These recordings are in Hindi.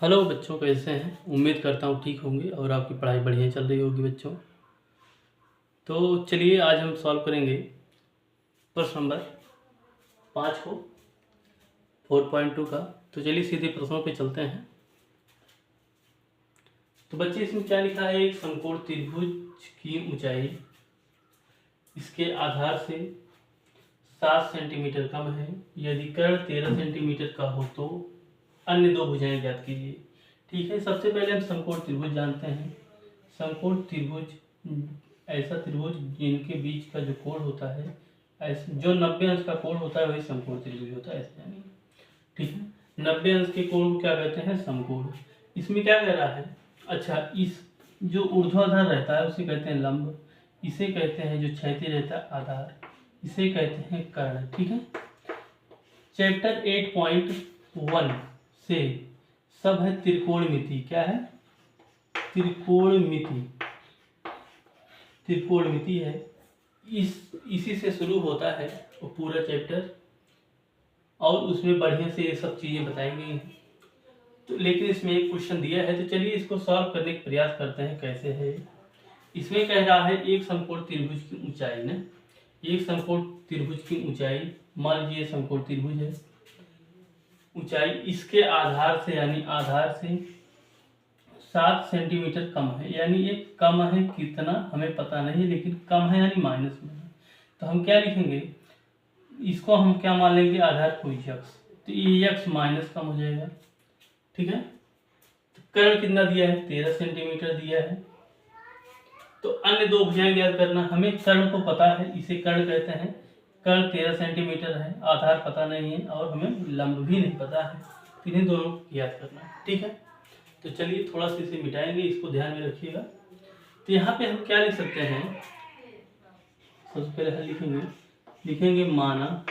हेलो बच्चों, कैसे हैं? उम्मीद करता हूँ ठीक होंगे और आपकी पढ़ाई बढ़िया चल रही होगी बच्चों। तो चलिए आज हम सॉल्व करेंगे प्रश्न नंबर 5 को 4.2 का। तो चलिए सीधे प्रश्नों पे चलते हैं। तो बच्चे इसमें क्या लिखा है? एक समकोण त्रिभुज की ऊंचाई इसके आधार से 7 सेंटीमीटर कम है। यदि कर्ण 13 सेंटीमीटर का हो तो अन्य दो भुजाएं ज्ञात कीजिए। ठीक है, सबसे पहले हम समकोण त्रिभुज जानते हैं। समकोण त्रिभुज ऐसा त्रिभुज जिनके बीच का जो कोण होता है, ऐसे जो 90 अंश का कोण होता है वही समकोण त्रिभुज होता है, ऐसे जानिए। ठीक है, 90 अंश के कोण को क्या कहते हैं? समकोण। इसमें क्या कह रहा है? अच्छा, इस जो ऊर्ध्वाधर रहता है उसे कहते हैं लंब, इसे कहते हैं जो क्षैतिज रहता है आधार, इसे कहते हैं कर्ण। ठीक है, चैप्टर 8.1 से सब है त्रिकोणमिति। क्या है? त्रिकोणमिति। त्रिकोणमिति है, इसी से शुरू होता है वो पूरा चैप्टर, और उसमें बढ़िया से ये सब चीज़ें बताई गई हैं। तो लेकिन इसमें एक क्वेश्चन दिया है, तो चलिए इसको सॉल्व करने का प्रयास करते हैं कैसे है। इसमें कह रहा है एक समकोण त्रिभुज की ऊंचाई ने, एक समकोण त्रिभुज की ऊंचाई, मान लीजिए समकोण त्रिभुज है, ऊंचाई इसके आधार से यानी आधार से 7 सेंटीमीटर कम है। यानी ये कम है कितना हमें पता नहीं, लेकिन कम है यानी माइनस में है। तो हम क्या लिखेंगे? इसको हम क्या मान लेंगे? आधार को यक्स, तो ये यक्स माइनस कम हो जाएगा। ठीक है, तो कर्ण कितना दिया है? 13 सेंटीमीटर दिया है। तो अन्य दो भुजाएं ज्ञात करना। हमें कर्ण को पता है, इसे कर्ण कहते हैं। कर्ण 13 सेंटीमीटर है, आधार पता नहीं है और हमें लंब भी नहीं पता है। तो इन्हीं दोनों को ज्ञात करना है। ठीक है, तो चलिए थोड़ा सा इसे मिटाएंगे, इसको ध्यान में रखिएगा। तो यहाँ पे हम क्या लिख सकते हैं? सबसे पहले हम लिखेंगे माना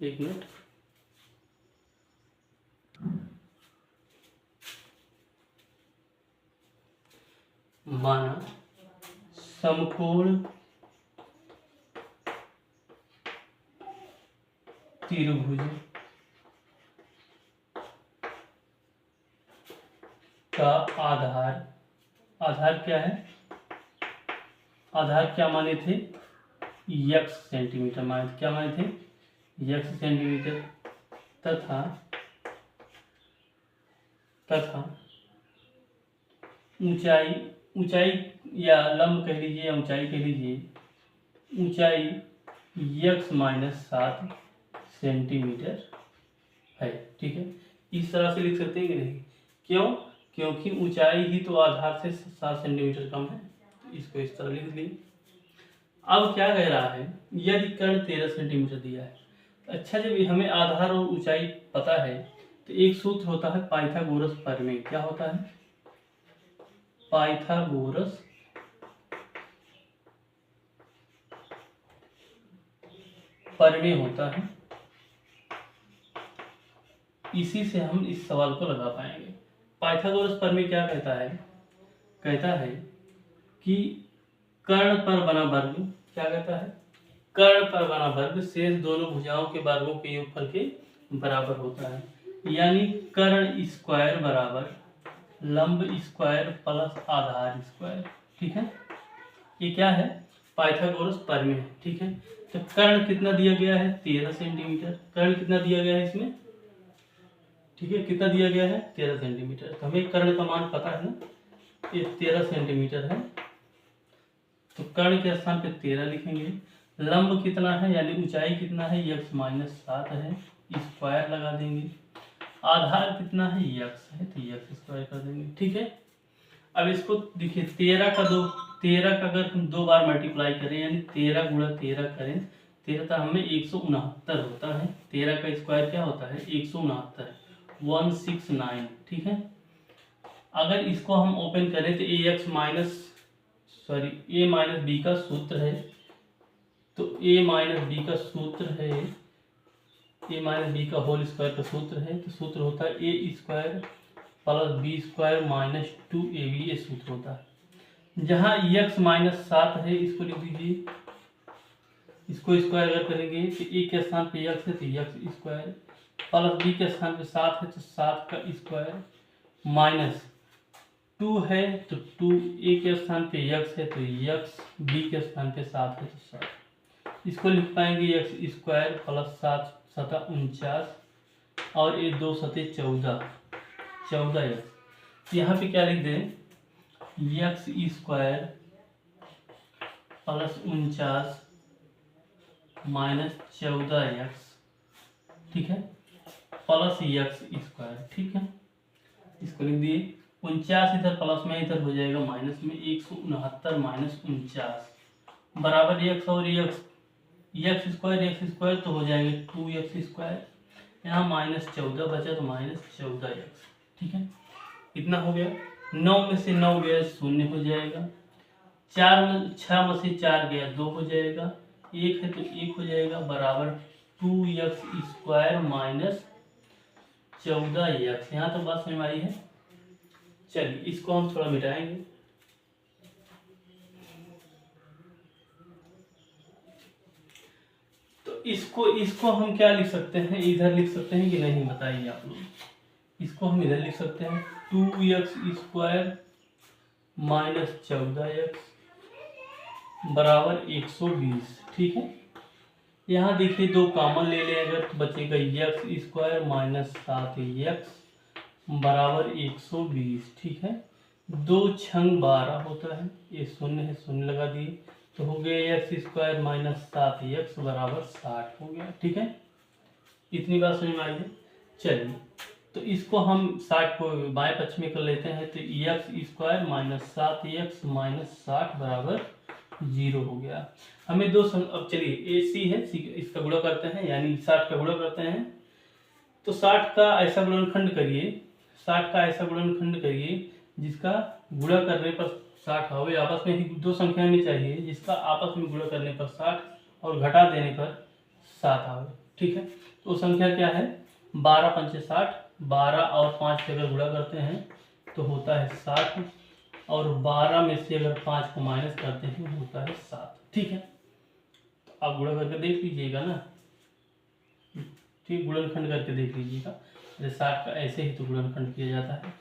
एक मिनट, माना समकोण त्रिभुज का आधार क्या है? आधार क्या माने थे? यक्स सेंटीमीटर माने थे। क्या माने थे? X centimetre. तथा ऊंचाई या लंब कह लीजिए या ऊंचाई कह लीजिए, ऊंचाई यक्स माइनस 7 सेंटीमीटर है। ठीक है, इस तरह से लिख सकते हैं कि नहीं? क्यों? क्योंकि ऊंचाई ही तो आधार से 7 सेंटीमीटर कम है, तो इसको इस तरह लिख ली। अब क्या कह रहा है? यदि कर्ण 13 सेंटीमीटर दिया है। अच्छा, जब हमें आधार और ऊंचाई पता है तो एक सूत्र होता है पाइथागोरस प्रमेय। क्या होता है? पाइथागोरस प्रमेय होता है। इसी से हम इस सवाल को लगा पाएंगे। पाइथागोरस प्रमेय क्या कहता है? कहता है कि कर्ण पर बना वर्ग, क्या कहता है? कर्ण पर बना वर्ग शेष दोनों भुजाओं के वर्गों के योगफल के बराबर होता है। यानी कर्ण स्क्वायर बराबर लंब स्क्वायर प्लस आधार स्क्वायर। ठीक है, ये क्या है? पाइथागोरस प्रमेय है। ठीक है, तो कर्ण कितना दिया गया है? 13 सेंटीमीटर। कर्ण कितना दिया गया है इसमें? ठीक है, कितना दिया गया है? 13 सेंटीमीटर। तो हमें कर्ण का मान पता है ना, ये 13 सेंटीमीटर है। तो कर्ण के स्थान पे 13 लिखेंगे। लंब कितना है यानी ऊंचाई कितना है? यक्स माइनस 7 है, स्क्वायर लगा देंगे। आधार कितना है? यक्स है, तो यक्स स्क्वायर कर देंगे। ठीक है, अब इसको देखिए 13 का अगर हम 2 बार मल्टीप्लाई करें यानी 13 गुणा 13 करें, 13 तो हमें 169 होता है। 13 का स्क्वायर क्या होता है? 169, 169। ठीक है, अगर इसको हम ओपन करें तो ए माइनस बी का सूत्र है। तो ए माइनस बी का सूत्र है, ए माइनस बी का होल स्क्वायर का सूत्र है। तो सूत्र होता है A square plus B square minus 2ab, ये सूत्र होता है। जहाँ यक्स माइनस 7 है इसको लिख दीजिए इसको स्क्वायर अगर करेंगे तो ए के स्थान पे एक्स है तो एक्स स्क्वायर, प्लस बी के स्थान पे 7 है तो 7 का स्क्वायर, माइनस 2 है तो 2 ए के स्थान पे एक्स है तो एक्स, बी के स्थान पे 7 है तो 7। इसको लिख पाएंगे एक्स स्क्वायर प्लस 7 सता 49 और ये 2 सते 14, 14 एक्स। यहाँ पे क्या लिख दें, x square plus 49 minus 14 x, ठीक है, प्लस एक्स स्क्वायर, ठीक है। इसको लिख दिए, 49 इधर प्लस में इधर हो जाएगा माइनस में, 169 माइनस 49 बराबर एक्स और एक्स स्क्वायर तो हो जाएंगे 2x स्क्वायर, यहाँ माइनस 14 बचा तो माइनस 14x, ठीक है। इतना हो गया, 9 में से 9 गया 0 हो जाएगा, 6 में से 4 गया 2 हो जाएगा, 1 है तो 1 हो जाएगा, बराबर 2x स्क्वायर माइनस 14x। यहाँ तो बात समझ में आई है। चलिए इसको हम थोड़ा मिटाएंगे, तो इसको हम क्या लिख सकते हैं, इधर लिख सकते हैं कि नहीं बताइए आप लोग। इसको हम इधर लिख सकते हैं 2x स्क्वायर माइनस 14x बराबर 120, ठीक है। यहाँ देखिए 2 कॉमन ले लें अगर तो बचेगा एक्स स्क्वायर माइनस 7x बराबर 120, ठीक है। 2 छंग 12 होता है, ये 0 है 0 लगा दिए तो हो गया एक्स स्क्वायर माइनस 7x बराबर 60 हो गया, ठीक है। इतनी बात समझ में आई है। चलिए तो इसको हम 60 को बाएं पक्ष में कर लेते हैं तो x square minus 7x minus 60 बराबर 0 हो गया। हमें अब चलिए ए सी है, इसका गुणा करते हैं, यानी 60 का गुणा करते हैं तो 60 का ऐसा गुणनखंड करिए, 60 का ऐसा गुणनखंड करिए जिसका गुणा करने पर 60 हो, आपस में ही 2 संख्या में चाहिए जिसका आपस में गुणा करने पर 60 और घटा देने पर 7 आवे, ठीक है। तो संख्या क्या है, 12 पंचे 60, 12 और 5 से अगर गुणा करते हैं तो होता है 60 और 12 में से अगर 5 को माइनस करते हैं होता है 7, ठीक है। तो आप गुणा करके देख लीजिएगा ना, ठीक, गुणनखंड करके देख लीजिएगा। जैसे 60 का ऐसे ही तो गुणनखंड किया जाता है,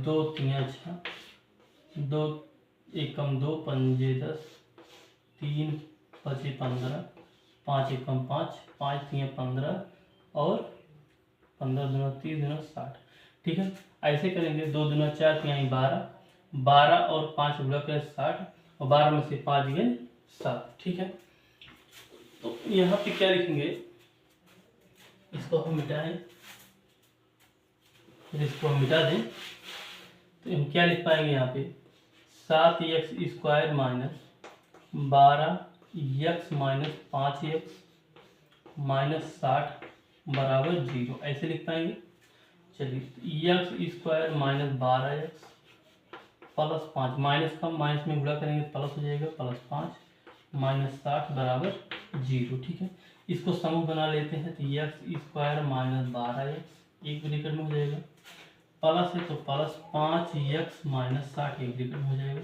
2 3 6, 2 एकम 2 पंजे 10, 3 पचे 15, 5 एकम 5, 5 3 15 और 15 दूना 30 दूना 60, ठीक है। ऐसे करेंगे 2 दूना 4 3 12, 12 और 5 गुणा करें 60 और 12 में से 5 गए 7, ठीक है। तो यहाँ पे क्या लिखेंगे, इसको हम मिटाएं, फिर इसको हम मिटा दें तो हम क्या लिख पाएंगे यहाँ पे, 7x square minus 12x minus 5x minus 60 बराबर 0, ऐसे लिख पाएंगे। चलिए x square minus 12x plus 5, minus का माइनस में गुणा करेंगे तो प्लस हो जाएगा, प्लस 5 माइनस 60 बराबर 0, ठीक है। इसको समूह बना लेते हैं तो एक्स स्क्वायर माइनस 12x एक ब्रैकेट में हो जाएगा, प्लस है तो प्लस 5x माइनस 60 एक ब्रैकेट में हो जाएगा,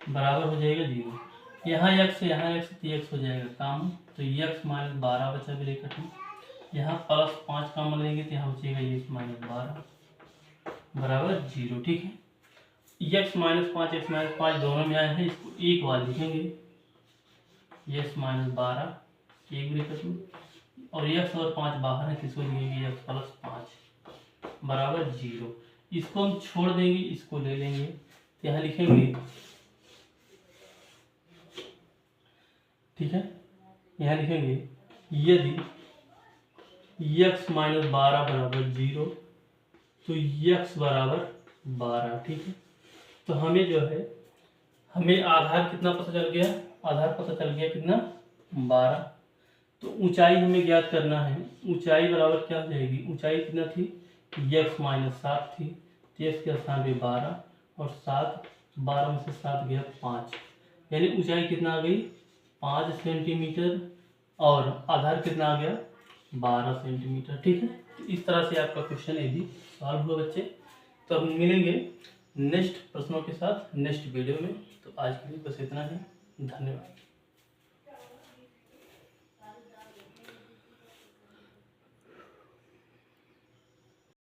बराबर हो जाएगा 0। यहाँ x से यहाँ x तो x हो जाएगा काम, तो x माइनस 12 बचा ब्रैकेट में, यहाँ प्लस 5 कॉमन लेंगे तो यहाँ बचेगा x माइनस 12 बराबर 0, ठीक है। x माइनस 5 x माइनस 5 दोनों में आए हैं, इसको एक बार लिखेंगे, x माइनस 12 एक ब्रैकेट में और x और 5 बाहर है, किसको लिखेंगे x प्लस 5 बराबर 0। इसको हम छोड़ देंगे, इसको ले लेंगे तो यहाँ लिखेंगे, ठीक है। यहाँ लिखेंगे यदि x माइनस 12 बराबर 0 तो x बराबर 12, ठीक है। तो हमें जो है, हमें आधार कितना पता चल गया, आधार पता चल गया कितना 12। तो ऊंचाई हमें ज्ञात करना है, ऊंचाई बराबर क्या हो जाएगी, ऊंचाई कितना थी, x माइनस 7 थी, तो x के स्थान पे 12 और 7, 12 में से 7 गया 5, यानी ऊंचाई कितना आ गई 5 सेंटीमीटर और आधार कितना आ गया 12 सेंटीमीटर, ठीक है। तो इस तरह से आपका क्वेश्चन यदि सॉल्व हुआ बच्चे, तो हम मिलेंगे नेक्स्ट प्रश्नों के साथ नेक्स्ट वीडियो में। तो आज के लिए बस इतना ही, धन्यवाद।